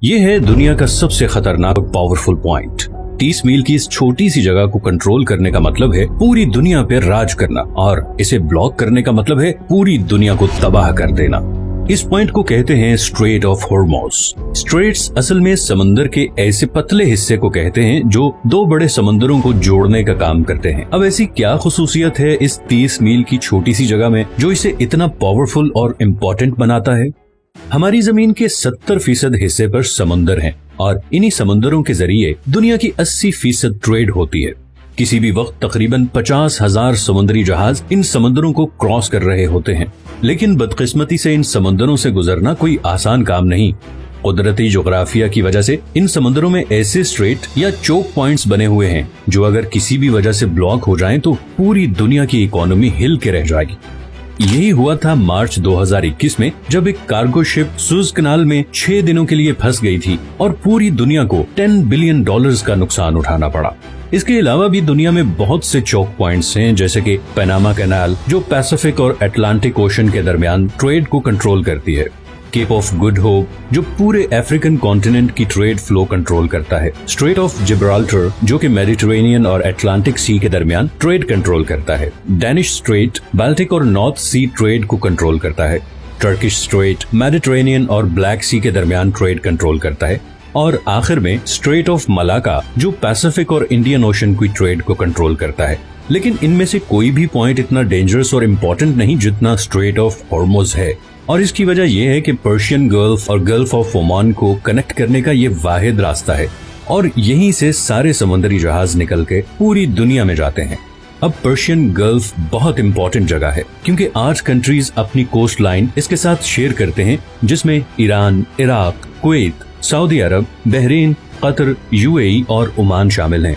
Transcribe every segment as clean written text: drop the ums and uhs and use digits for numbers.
ये है दुनिया का सबसे खतरनाक और पावरफुल पॉइंट। 30 मील की इस छोटी सी जगह को कंट्रोल करने का मतलब है पूरी दुनिया पे राज करना, और इसे ब्लॉक करने का मतलब है पूरी दुनिया को तबाह कर देना। इस पॉइंट को कहते हैं स्ट्रेट ऑफ हॉर्मुज। स्ट्रेट्स असल में समंदर के ऐसे पतले हिस्से को कहते हैं जो दो बड़े समंदरों को जोड़ने का काम करते हैं। अब ऐसी क्या खुसूसियत है इस 30 मील की छोटी सी जगह में जो इसे इतना पावरफुल और इम्पोर्टेंट बनाता है? हमारी जमीन के 70% हिस्से पर समंदर हैं, और इन्हीं समंदरों के जरिए दुनिया की 80% ट्रेड होती है। किसी भी वक्त तकरीबन 50,000 समुद्री जहाज इन समंदरों को क्रॉस कर रहे होते हैं। लेकिन बदकिस्मती से इन समंदरों से गुजरना कोई आसान काम नहीं। कुदरती जोग्राफिया की वजह से इन समंदरों में ऐसे स्ट्रेट या चोक पॉइंट्स बने हुए हैं जो अगर किसी भी वजह से ब्लॉक हो जाएं तो पूरी दुनिया की इकोनॉमी हिल के रह जाएगी। यही हुआ था मार्च 2021 में, जब एक कार्गो शिप सुएज कनाल में 6 दिनों के लिए फंस गई थी और पूरी दुनिया को $10 बिलियन का नुकसान उठाना पड़ा। इसके अलावा भी दुनिया में बहुत से चोक पॉइंट्स हैं, जैसे कि पनामा कैनाल जो पैसिफिक और अटलांटिक ओशन के दरमियान ट्रेड को कंट्रोल करती है, केप ऑफ गुड होप जो पूरे अफ्रीकन कॉन्टिनेंट की ट्रेड फ्लो कंट्रोल करता है, स्ट्रेट ऑफ जिब्राल्टर जो कि मेडिटेरेनियन और अटलांटिक सी के दरमियान ट्रेड कंट्रोल करता है, डैनिश स्ट्रेट बाल्टिक और नॉर्थ सी ट्रेड को कंट्रोल करता है, टर्किश स्ट्रेट मेडिटेरेनियन और ब्लैक सी के दरमियान ट्रेड कंट्रोल करता है, और आखिर में स्ट्रेट ऑफ मलाका जो पैसिफिक और इंडियन ओशन की ट्रेड को कंट्रोल करता है। लेकिन इनमें से कोई भी पॉइंट इतना डेंजरस और इम्पोर्टेंट नहीं जितना स्ट्रेट ऑफ हॉर्मुज है, और इसकी वजह यह है कि पर्शियन गल्फ और गल्फ ऑफ ओमान को कनेक्ट करने का ये वाहिद रास्ता है, और यहीं से सारे समुद्री जहाज निकल के पूरी दुनिया में जाते हैं। अब पर्शियन गल्फ बहुत इम्पोर्टेंट जगह है क्योंकि 8 कंट्रीज अपनी कोस्ट लाइन इसके साथ शेयर करते हैं, जिसमें ईरान, इराक, कुवैत, सऊदी अरब, बहरीन, कतर, यूएई और ओमान शामिल हैं।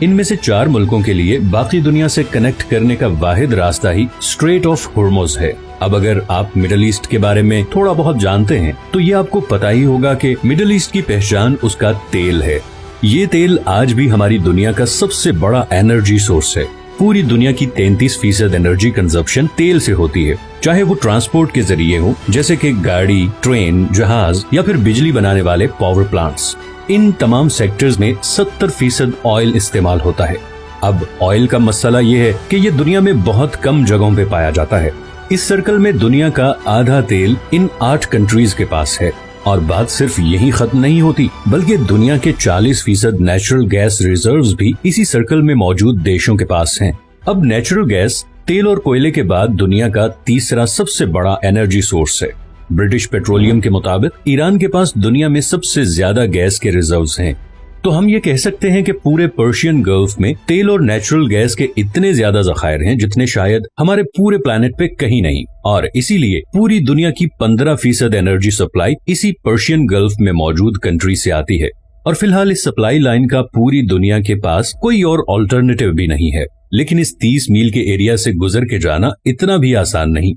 इनमें से 4 मुल्कों के लिए बाकी दुनिया से कनेक्ट करने का वाहिद रास्ता ही स्ट्रेट ऑफ हॉर्मुज है। अब अगर आप मिडिल ईस्ट के बारे में थोड़ा बहुत जानते हैं तो ये आपको पता ही होगा कि मिडिल ईस्ट की पहचान उसका तेल है। ये तेल आज भी हमारी दुनिया का सबसे बड़ा एनर्जी सोर्स है। पूरी दुनिया की 33% एनर्जी कंजप्शन तेल से होती है, चाहे वो ट्रांसपोर्ट के जरिए हो जैसे कि गाड़ी, ट्रेन, जहाज या फिर बिजली बनाने वाले पावर प्लांट्स। इन तमाम सेक्टर्स में 70% ऑयल इस्तेमाल होता है। अब ऑयल का मसला ये है कि ये दुनिया में बहुत कम जगहों पे पाया जाता है। इस सर्कल में दुनिया का आधा तेल इन 8 कंट्रीज के पास है, और बात सिर्फ यही खत्म नहीं होती, बल्कि दुनिया के 40% नेचुरल गैस रिजर्व्स भी इसी सर्कल में मौजूद देशों के पास हैं। अब नेचुरल गैस तेल और कोयले के बाद दुनिया का तीसरा सबसे बड़ा एनर्जी सोर्स है। ब्रिटिश पेट्रोलियम के मुताबिक ईरान के पास दुनिया में सबसे ज्यादा गैस के रिजर्व्स हैं। तो हम ये कह सकते हैं कि पूरे पर्शियन गल्फ में तेल और नेचुरल गैस के इतने ज्यादा जखायर हैं जितने शायद हमारे पूरे प्लेनेट पे कहीं नहीं, और इसीलिए पूरी दुनिया की 15% एनर्जी सप्लाई इसी पर्शियन गल्फ में मौजूद कंट्री से आती है। और फिलहाल इस सप्लाई लाइन का पूरी दुनिया के पास कोई और ऑल्टरनेटिव भी नहीं है। लेकिन इस 30 मील के एरिया से गुजर के जाना इतना भी आसान नहीं।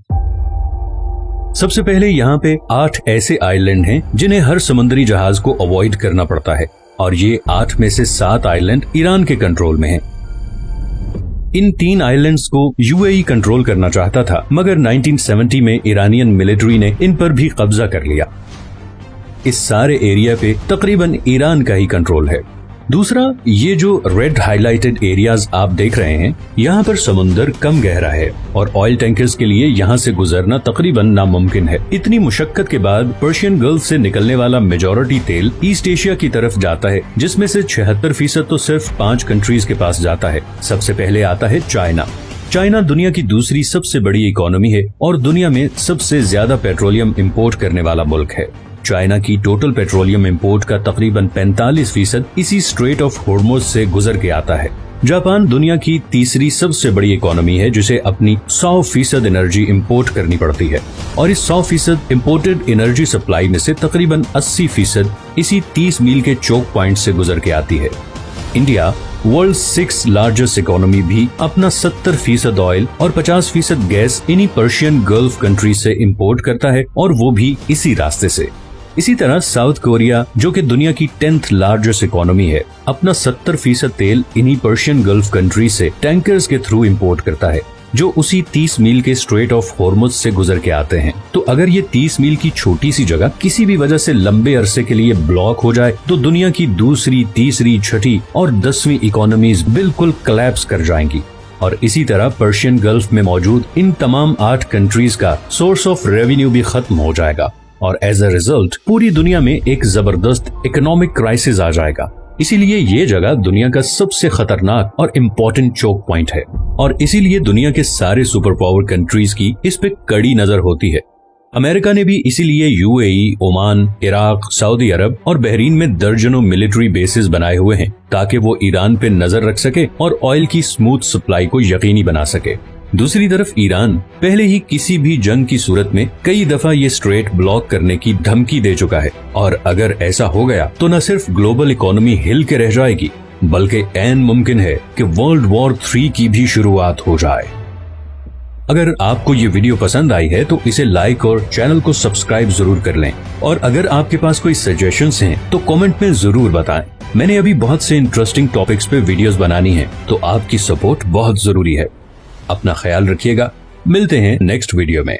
सबसे पहले यहाँ पे 8 ऐसे आइलैंड हैं जिन्हें हर समुद्री जहाज को अवॉइड करना पड़ता है, और ये 8 में से 7 आइलैंड ईरान के कंट्रोल में हैं। इन 3 आइलैंड्स को यूएई कंट्रोल करना चाहता था, मगर 1970 में ईरानियन मिलिट्री ने इन पर भी कब्जा कर लिया। इस सारे एरिया पे तकरीबन ईरान का ही कंट्रोल है। दूसरा, ये जो रेड हाईलाइटेड एरियाज आप देख रहे हैं, यहाँ पर समुंदर कम गहरा है और ऑयल टैंकर्स के लिए यहाँ से गुजरना तकरीबन नामुमकिन है। इतनी मुशक्कत के बाद पर्शियन गल्फ से निकलने वाला मेजॉरिटी तेल ईस्ट एशिया की तरफ जाता है, जिसमें से 76% तो सिर्फ 5 कंट्रीज के पास जाता है। सबसे पहले आता है चाइना। चाइना दुनिया की दूसरी सबसे बड़ी इकोनॉमी है और दुनिया में सबसे ज्यादा पेट्रोलियम इंपोर्ट करने वाला मुल्क है। चाइना की टोटल पेट्रोलियम इंपोर्ट का तकरीबन 45% इसी स्ट्रेट ऑफ हॉर्मुज से गुजर के आता है। जापान दुनिया की तीसरी सबसे बड़ी इकोनॉमी है, जिसे अपनी 100% एनर्जी इंपोर्ट करनी पड़ती है, और इस 100% इंपोर्टेड एनर्जी सप्लाई में से तकरीबन 80% इसी 30 मील के चोक पॉइंट से गुजर के आती है। इंडिया, वर्ल्ड 6 लार्जेस्ट इकोनॉमी, भी अपना 70% ऑयल और 50% गैस इन्हीं पर्शियन गल्फ कंट्री से इंपोर्ट करता है, और वो भी इसी रास्ते से। इसी तरह साउथ कोरिया, जो कि दुनिया की 10th लार्जेस्ट इकोनॉमी है, अपना 70% तेल इन्हीं पर्शियन गल्फ कंट्री से टैंकर्स के थ्रू इंपोर्ट करता है। जो उसी 30 मील के स्ट्रेट ऑफ हॉर्मुज से गुजर के आते हैं। तो अगर ये 30 मील की छोटी सी जगह किसी भी वजह से लंबे अरसे के लिए ब्लॉक हो जाए तो दुनिया की दूसरी, तीसरी, छठी और 10वीं इकोनॉमीज बिल्कुल कोलैप्स कर जाएंगी। और इसी तरह पर्शियन गल्फ में मौजूद इन तमाम 8 कंट्रीज का सोर्स ऑफ रेवेन्यू भी खत्म हो जाएगा और एज अ रिजल्ट पूरी दुनिया में एक जबरदस्त इकोनॉमिक क्राइसिस आ जाएगा। इसीलिए ये जगह दुनिया का सबसे खतरनाक और इम्पोर्टेंट चोक पॉइंट है और इसीलिए दुनिया के सारे सुपर पावर कंट्रीज की इस पे कड़ी नजर होती है। अमेरिका ने भी इसीलिए यूएई, ओमान, इराक, सऊदी अरब और बहरीन में दर्जनों मिलिट्री बेसिस बनाए हुए हैं ताकि वो ईरान पे नजर रख सके और ऑयल की स्मूथ सप्लाई को यकीनी बना सके। दूसरी तरफ ईरान पहले ही किसी भी जंग की सूरत में कई दफा ये स्ट्रेट ब्लॉक करने की धमकी दे चुका है और अगर ऐसा हो गया तो न सिर्फ ग्लोबल इकोनॉमी हिल के रह जाएगी बल्कि ऐन मुमकिन है कि वर्ल्ड वॉर 3 की भी शुरुआत हो जाए। अगर आपको ये वीडियो पसंद आई है तो इसे लाइक और चैनल को सब्सक्राइब जरूर कर लें और अगर आपके पास कोई सजेशंस हैं तो कमेंट में जरूर बताएं। मैंने अभी बहुत से इंटरेस्टिंग टॉपिक्स पे वीडियोस बनानी है तो आपकी सपोर्ट बहुत जरूरी है। अपना ख्याल रखिएगा, मिलते हैं नेक्स्ट वीडियो में।